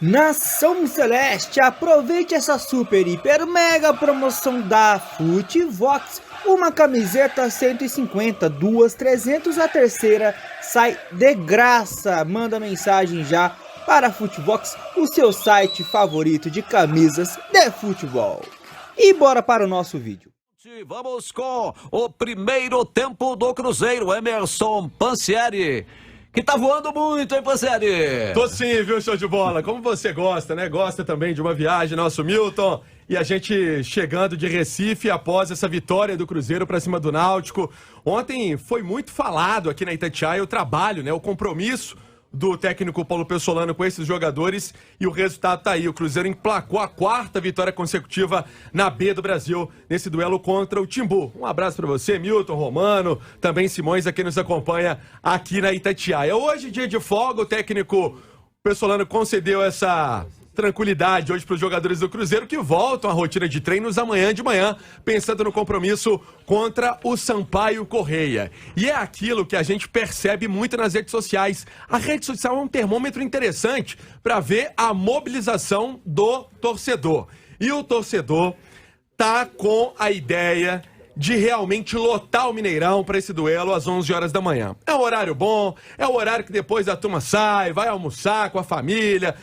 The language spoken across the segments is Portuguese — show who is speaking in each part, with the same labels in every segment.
Speaker 1: Nação Celeste, aproveite essa super, hiper, mega promoção da Futivox. Uma camiseta 150, duas 300, a terceira sai de graça. Manda mensagem já para a Futivox, o seu site favorito de camisas de futebol. E bora para o nosso vídeo.
Speaker 2: Vamos com o primeiro tempo do Cruzeiro, Emerson Pansieri, que tá voando muito, hein, Pansieri?
Speaker 3: Tô sim, viu, show de bola? Como você gosta, né? Gosta também de uma viagem, nosso Milton. E a gente chegando de Recife após essa vitória do Cruzeiro pra cima do Náutico. Ontem foi muito falado aqui na Itatiaia o trabalho, né? O compromisso do técnico Paulo Pessolano com esses jogadores, e o resultado tá aí. O Cruzeiro emplacou a 4ª vitória consecutiva na B do Brasil nesse duelo contra o Timbu. Um abraço para você, Milton, Romano, também Simões, a quem nos acompanha aqui na Itatiaia. Hoje, dia de folga, o técnico Pessolano concedeu essa tranquilidade hoje para os jogadores do Cruzeiro, que voltam à rotina de treinos amanhã de manhã, pensando no compromisso contra o Sampaio Correia. E é aquilo que a gente percebe muito nas redes sociais. A rede social é um termômetro interessante para ver a mobilização do torcedor. E o torcedor tá com a ideia de realmente lotar o Mineirão para esse duelo às 11 horas da manhã. É um horário bom, é o horário que depois a turma sai, vai almoçar com a família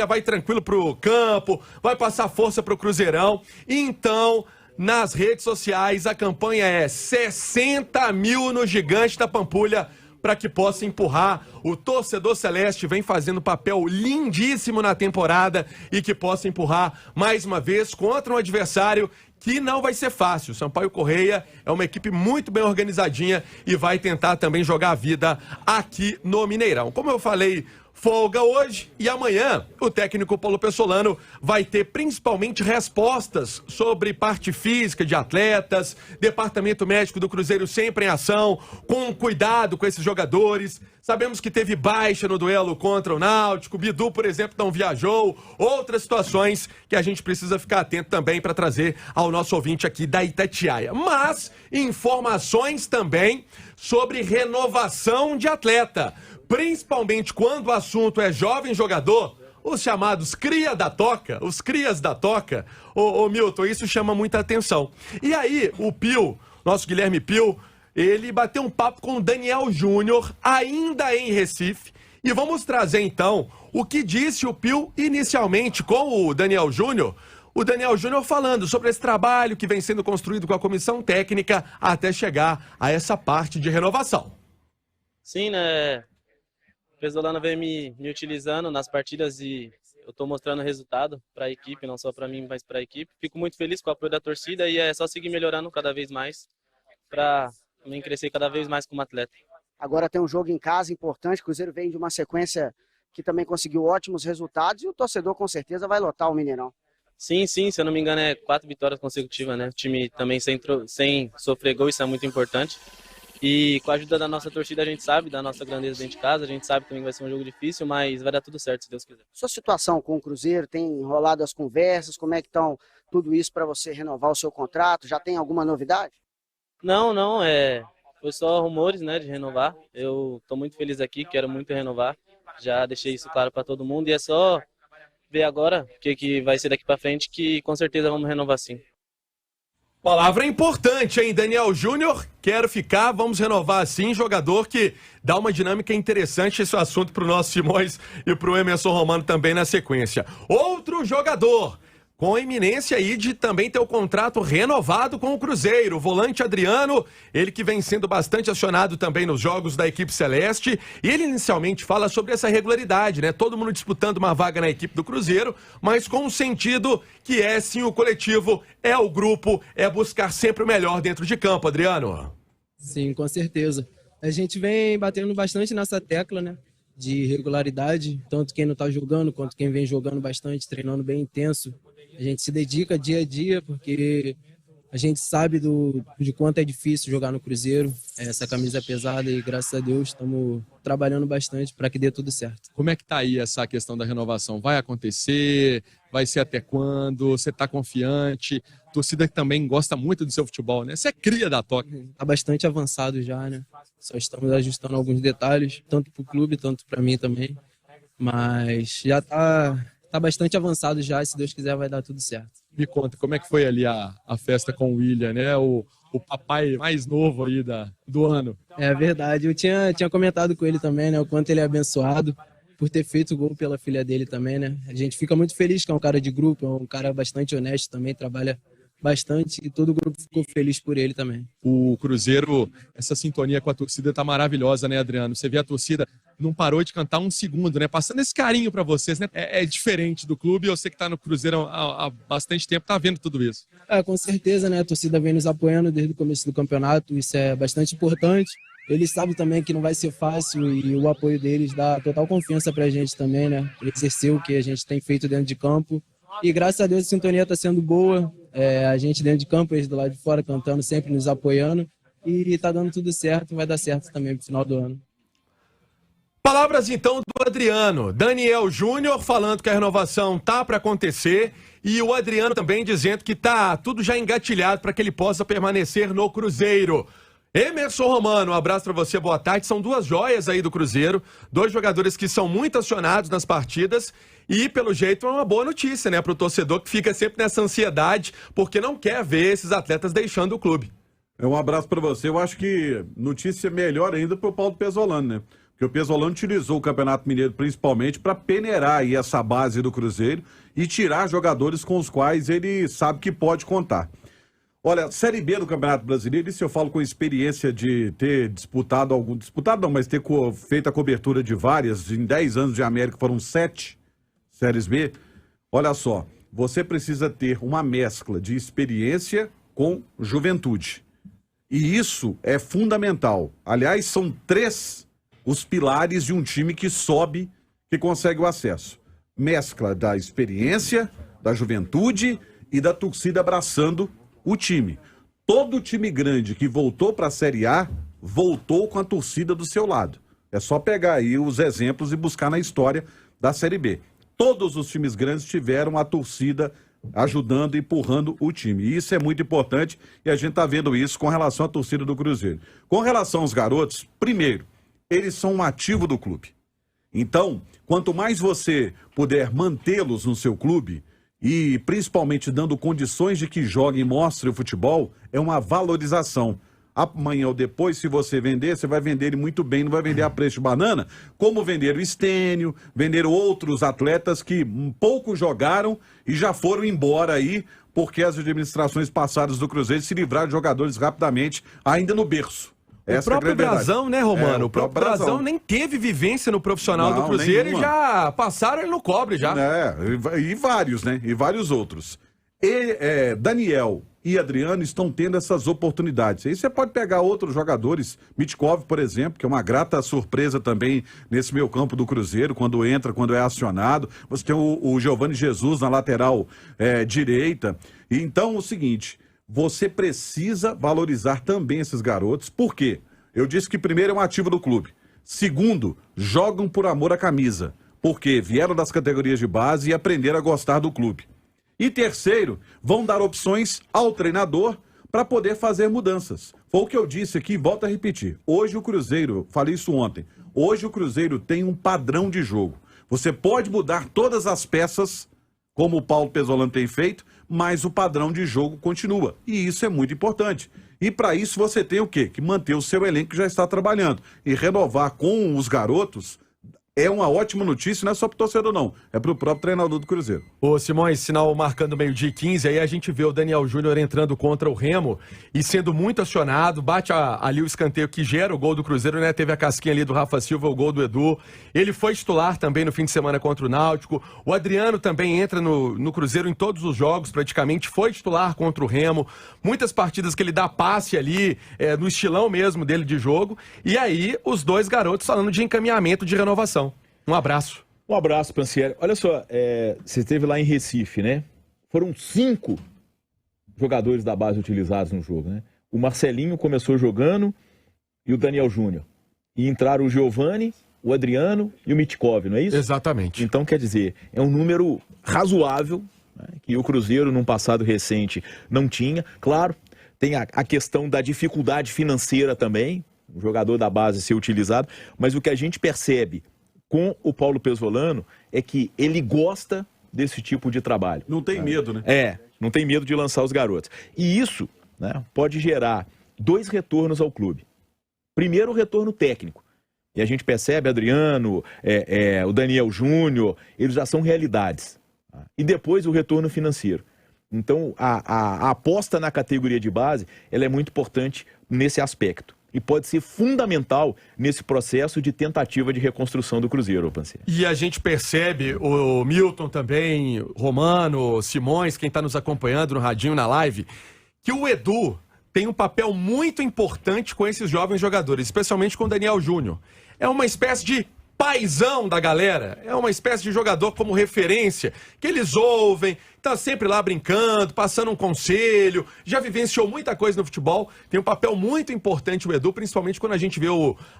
Speaker 3: vai tranquilo pro campo, vai passar força pro Cruzeirão. Então, nas redes sociais, a campanha é 60 mil no Gigante da Pampulha, para que possa empurrar. O torcedor celeste vem fazendo um papel lindíssimo na temporada e que possa empurrar mais uma vez contra um adversário que não vai ser fácil. Sampaio Correia é uma equipe muito bem organizadinha e vai tentar também jogar a vida aqui no Mineirão. Como eu falei, folga hoje, e amanhã o técnico Paulo Pessolano vai ter principalmente respostas sobre parte física de atletas, departamento médico do Cruzeiro sempre em ação, com cuidado com esses jogadores. Sabemos que teve baixa no duelo contra o Náutico, Bidu, por exemplo, não viajou, outras situações que a gente precisa ficar atento também para trazer ao nosso ouvinte aqui da Itatiaia. Mas informações também sobre renovação de atleta, principalmente quando o assunto é jovem jogador, os chamados cria da toca, os crias da toca. Ô Milton, isso chama muita atenção. E aí, o Pio, nosso Guilherme Pio, ele bateu um papo com o Daniel Júnior, ainda em Recife, e vamos trazer então o que disse o Pio inicialmente com o Daniel Júnior. O Daniel Júnior falando sobre esse trabalho que vem sendo construído com a comissão técnica até chegar a essa parte de renovação.
Speaker 4: Sim, né? O Pessolano vem me utilizando nas partidas e eu estou mostrando resultado para a equipe, não só para mim, mas para a equipe. Fico muito feliz com o apoio da torcida e é só seguir melhorando cada vez mais para também crescer cada vez mais como atleta.
Speaker 5: Agora tem um jogo em casa importante, o Cruzeiro vem de uma sequência que também conseguiu ótimos resultados e o torcedor com certeza vai lotar o Mineirão.
Speaker 4: Sim, se eu não me engano é 4 vitórias consecutivas, né? O time também sem sofrer gol, isso é muito importante. E com a ajuda da nossa torcida a gente sabe, da nossa grandeza dentro de casa, a gente sabe também que vai ser um jogo difícil, mas vai dar tudo certo, se Deus quiser.
Speaker 5: Sua situação com o Cruzeiro, tem rolado as conversas, como é que estão tudo isso para você renovar o seu contrato? Já tem alguma novidade?
Speaker 4: Não, foi só rumores, né, de renovar. Eu estou muito feliz aqui, quero muito renovar. Já deixei isso claro para todo mundo e é só ver agora o que vai ser daqui para frente, que com certeza vamos renovar sim.
Speaker 3: Palavra importante, hein, Daniel Júnior? Quero ficar, vamos renovar assim, jogador que dá uma dinâmica interessante esse assunto para o nosso Simões e para o Emerson Romano também na sequência. Outro jogador com a iminência aí de também ter o contrato renovado com o Cruzeiro, o volante Adriano, ele que vem sendo bastante acionado também nos jogos da equipe celeste, e ele inicialmente fala sobre essa regularidade, né? Todo mundo disputando uma vaga na equipe do Cruzeiro, mas com um sentido que é sim o coletivo, é o grupo, é buscar sempre o melhor dentro de campo, Adriano.
Speaker 6: Sim, com certeza. A gente vem batendo bastante nessa tecla, né? De regularidade, tanto quem não tá jogando quanto quem vem jogando bastante, treinando bem intenso. A gente se dedica dia a dia porque a gente sabe de quanto é difícil jogar no Cruzeiro. Essa camisa é pesada e graças a Deus estamos trabalhando bastante para que dê tudo certo.
Speaker 7: Como é que tá aí essa questão da renovação? Vai acontecer? Vai ser até quando? Você está confiante? A torcida que também gosta muito do seu futebol, né? Você é cria da Toca.
Speaker 6: Está bastante avançado já, né? Só estamos ajustando alguns detalhes, tanto para o clube, tanto para mim também. mas já tá bastante avançado já, se Deus quiser vai dar tudo certo.
Speaker 7: Me conta, como é que foi ali a festa com o William, né? O papai mais novo aí do ano.
Speaker 6: É verdade, eu tinha comentado com ele também, né, o quanto ele é abençoado por ter feito o gol pela filha dele também, né? A gente fica muito feliz que é um cara de grupo, é um cara bastante honesto também, trabalha bastante e todo o grupo ficou feliz por ele também.
Speaker 7: O Cruzeiro, essa sintonia com a torcida tá maravilhosa, né, Adriano? Você vê a torcida não parou de cantar um segundo, né? Passando esse carinho para vocês, né? É diferente do clube, eu sei que tá no Cruzeiro há bastante tempo, tá vendo tudo isso.
Speaker 6: Com certeza, né? A torcida vem nos apoiando desde o começo do campeonato, isso é bastante importante. Eles sabem também que não vai ser fácil e o apoio deles dá total confiança pra gente também, né? Exercer o que a gente tem feito dentro de campo. E graças a Deus a sintonia está sendo boa, a gente dentro de campo, eles do lado de fora cantando, sempre nos apoiando, e está dando tudo certo, vai dar certo também pro final do ano.
Speaker 3: Palavras então do Adriano, Daniel Júnior falando que a renovação tá para acontecer e o Adriano também dizendo que tá tudo já engatilhado para que ele possa permanecer no Cruzeiro. Emerson Romano, um abraço para você, boa tarde. São duas joias aí do Cruzeiro, dois jogadores que são muito acionados nas partidas e, pelo jeito, é uma boa notícia, né, para o torcedor que fica sempre nessa ansiedade porque não quer ver esses atletas deixando o clube.
Speaker 8: Um abraço para você. Eu acho que notícia melhor ainda para o Paulo Pezzolano, né? Porque o Pezzolano utilizou o Campeonato Mineiro principalmente para peneirar aí essa base do Cruzeiro e tirar jogadores com os quais ele sabe que pode contar. Olha, Série B do Campeonato Brasileiro, isso eu falo com experiência de ter disputado mas ter feito a cobertura de várias, em 10 anos de América foram 7 Séries B. Olha só, você precisa ter uma mescla de experiência com juventude. E isso é fundamental. Aliás, são 3 os pilares de um time que sobe, que consegue o acesso. Mescla da experiência, da juventude e da torcida abraçando o time. Todo time grande que voltou para a Série A, voltou com a torcida do seu lado. É só pegar aí os exemplos e buscar na história da Série B. Todos os times grandes tiveram a torcida ajudando, empurrando o time. E isso é muito importante e a gente está vendo isso com relação à torcida do Cruzeiro. Com relação aos garotos, primeiro, eles são um ativo do clube. Então, quanto mais você puder mantê-los no seu clube, e principalmente dando condições de que joguem e mostrem o futebol, é uma valorização. Amanhã ou depois, se você vender, você vai vender ele muito bem, não vai vender a preço de banana, como venderam o Stênio, venderam outros atletas que pouco jogaram e já foram embora aí, porque as administrações passadas do Cruzeiro se livraram de jogadores rapidamente, ainda no berço.
Speaker 3: O próprio Brazão, né, Romano? O próprio Brazão nem teve vivência no profissional do Cruzeiro e já passaram ele no cobre já.
Speaker 8: E vários, né? E vários outros. E Daniel e Adriano estão tendo essas oportunidades. Aí você pode pegar outros jogadores, Mitkov, por exemplo, que é uma grata surpresa também nesse meio campo do Cruzeiro, quando entra, quando é acionado. Você tem o Giovani Jesus na lateral direita. Então, o seguinte, você precisa valorizar também esses garotos. Por quê? Eu disse que primeiro é um ativo do clube. Segundo, jogam por amor à camisa, porque vieram das categorias de base e aprenderam a gostar do clube. E terceiro, vão dar opções ao treinador para poder fazer mudanças. Foi o que eu disse aqui, volto a repetir. Hoje o Cruzeiro, falei isso ontem, hoje o Cruzeiro tem um padrão de jogo. Você pode mudar todas as peças, como o Paulo Pezzolano tem feito, mas o padrão de jogo continua. E isso é muito importante. E para isso você tem o quê? Que manter o seu elenco que já está trabalhando. E renovar com os garotos é uma ótima notícia, não é só para o torcedor não, é para o próprio treinador do Cruzeiro.
Speaker 3: Ô Simões, sinal marcando meio-dia e 15, aí a gente vê o Daniel Júnior entrando contra o Remo e sendo muito acionado, bate ali o escanteio que gera o gol do Cruzeiro, né? Teve a casquinha ali do Rafa Silva, o gol do Edu. Ele foi titular também no fim de semana contra o Náutico. O Adriano também entra no Cruzeiro em todos os jogos, praticamente, foi titular contra o Remo. Muitas partidas que ele dá passe ali, no estilão mesmo dele de jogo. E aí, os dois garotos falando de encaminhamento de renovação. Um abraço.
Speaker 9: Um abraço, Pansieri. Olha só, você esteve lá em Recife, né? Foram 5 jogadores da base utilizados no jogo, né? O Marcelinho começou jogando e o Daniel Júnior. E entraram o Giovani, o Adriano e o Mitkov, não é isso?
Speaker 3: Exatamente.
Speaker 9: Então, quer dizer, é um número razoável, né, que o Cruzeiro, num passado recente, não tinha. Claro, tem a questão da dificuldade financeira também, o jogador da base ser utilizado, mas o que a gente percebe com o Paulo Pezzolano é que ele gosta desse tipo de trabalho.
Speaker 8: Não tem medo, né?
Speaker 9: Não tem medo de lançar os garotos. E isso, né, pode gerar 2 retornos ao clube. Primeiro, o retorno técnico. E a gente percebe, Adriano, o Daniel Júnior, eles já são realidades. Tá? E depois o retorno financeiro. Então, a aposta na categoria de base, ela é muito importante nesse aspecto. E pode ser fundamental nesse processo de tentativa de reconstrução do Cruzeiro, Panceiro.
Speaker 3: E a gente percebe, o Milton também, Romano, Simões, quem está nos acompanhando no radinho, na live, que o Edu tem um papel muito importante com esses jovens jogadores, especialmente com o Daniel Júnior. É uma espécie de paizão da galera, é uma espécie de jogador como referência, que eles ouvem, tá sempre lá brincando, passando um conselho, já vivenciou muita coisa no futebol, tem um papel muito importante o Edu, principalmente quando a gente vê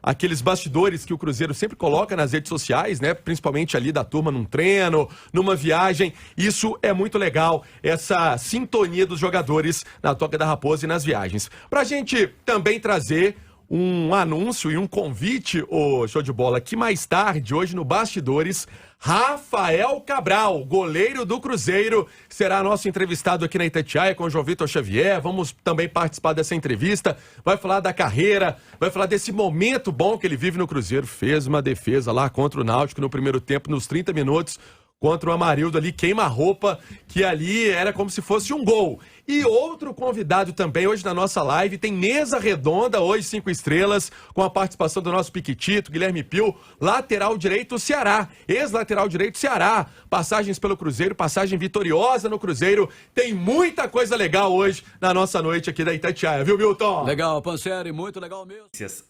Speaker 3: aqueles bastidores que o Cruzeiro sempre coloca nas redes sociais, né, principalmente ali da turma num treino, numa viagem, isso é muito legal, essa sintonia dos jogadores na Toca da Raposa e nas viagens. Pra gente também trazer um anúncio e um convite, show de bola, que mais tarde, hoje no Bastidores, Rafael Cabral, goleiro do Cruzeiro, será nosso entrevistado aqui na Itatiaia com o João Vitor Xavier. Vamos também participar dessa entrevista, vai falar da carreira, vai falar desse momento bom que ele vive no Cruzeiro. Fez uma defesa lá contra o Náutico no primeiro tempo, nos 30 minutos, contra o Amarildo ali, queima-roupa, que ali era como se fosse um gol. E outro convidado também, hoje na nossa live, tem mesa redonda, hoje 5 estrelas, com a participação do nosso Piquitito, Guilherme Pio, lateral direito Ceará, ex-lateral direito Ceará, passagens pelo Cruzeiro, passagem vitoriosa no Cruzeiro, tem muita coisa legal hoje na nossa noite aqui da Itatiaia, viu, Milton?
Speaker 2: Legal, Pancheri, muito legal mesmo.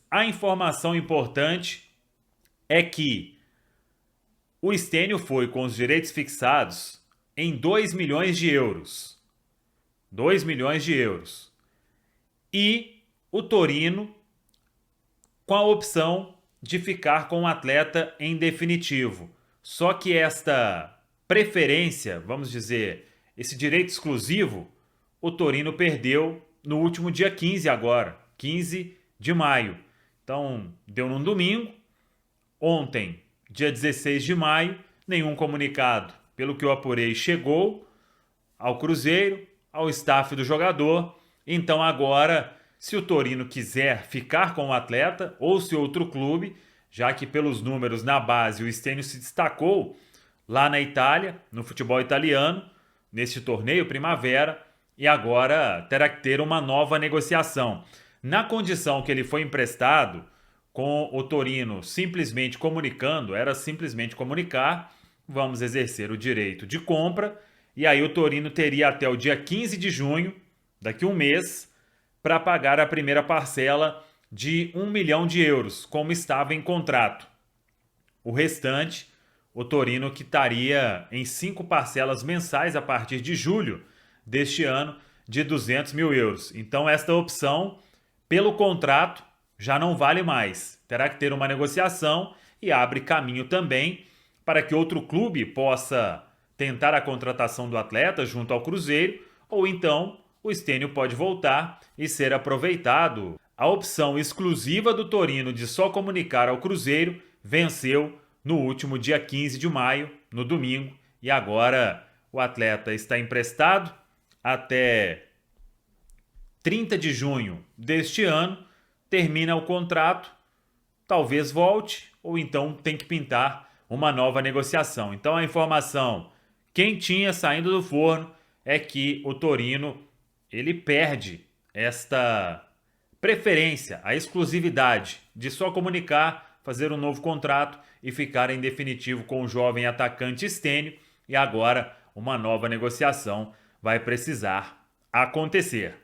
Speaker 10: A informação importante é que o Stênio foi com os direitos fixados em 2 milhões de euros. 2 milhões de euros. E o Torino com a opção de ficar com o atleta em definitivo. Só que esta preferência, vamos dizer, esse direito exclusivo, o Torino perdeu no último dia 15 agora, 15 de maio. Então, deu num domingo. Ontem, dia 16 de maio, nenhum comunicado, pelo que eu apurei, chegou ao Cruzeiro, ao staff do jogador. Então agora, se o Torino quiser ficar com o atleta, ou se outro clube, já que pelos números na base o Stênio se destacou lá na Itália, no futebol italiano, neste torneio Primavera, e agora terá que ter uma nova negociação. Na condição que ele foi emprestado, com o Torino simplesmente comunicando, era simplesmente comunicar, vamos exercer o direito de compra, e aí o Torino teria até o dia 15 de junho, daqui um mês, para pagar a primeira parcela de 1 milhão de euros, como estava em contrato. O restante, o Torino quitaria em 5 parcelas mensais a partir de julho deste ano, de 200 mil euros. Então esta opção, pelo contrato, já não vale mais. Terá que ter uma negociação e abre caminho também para que outro clube possa tentar a contratação do atleta junto ao Cruzeiro, ou então o Stênio pode voltar e ser aproveitado. A opção exclusiva do Torino de só comunicar ao Cruzeiro venceu no último dia 15 de maio, no domingo, e agora o atleta está emprestado até 30 de junho deste ano, termina o contrato, talvez volte, ou então tem que pintar uma nova negociação. Então a informação quentinha saindo do forno é que o Torino ele perde esta preferência, a exclusividade de só comunicar, fazer um novo contrato e ficar em definitivo com o jovem atacante Stênio, e agora uma nova negociação vai precisar acontecer.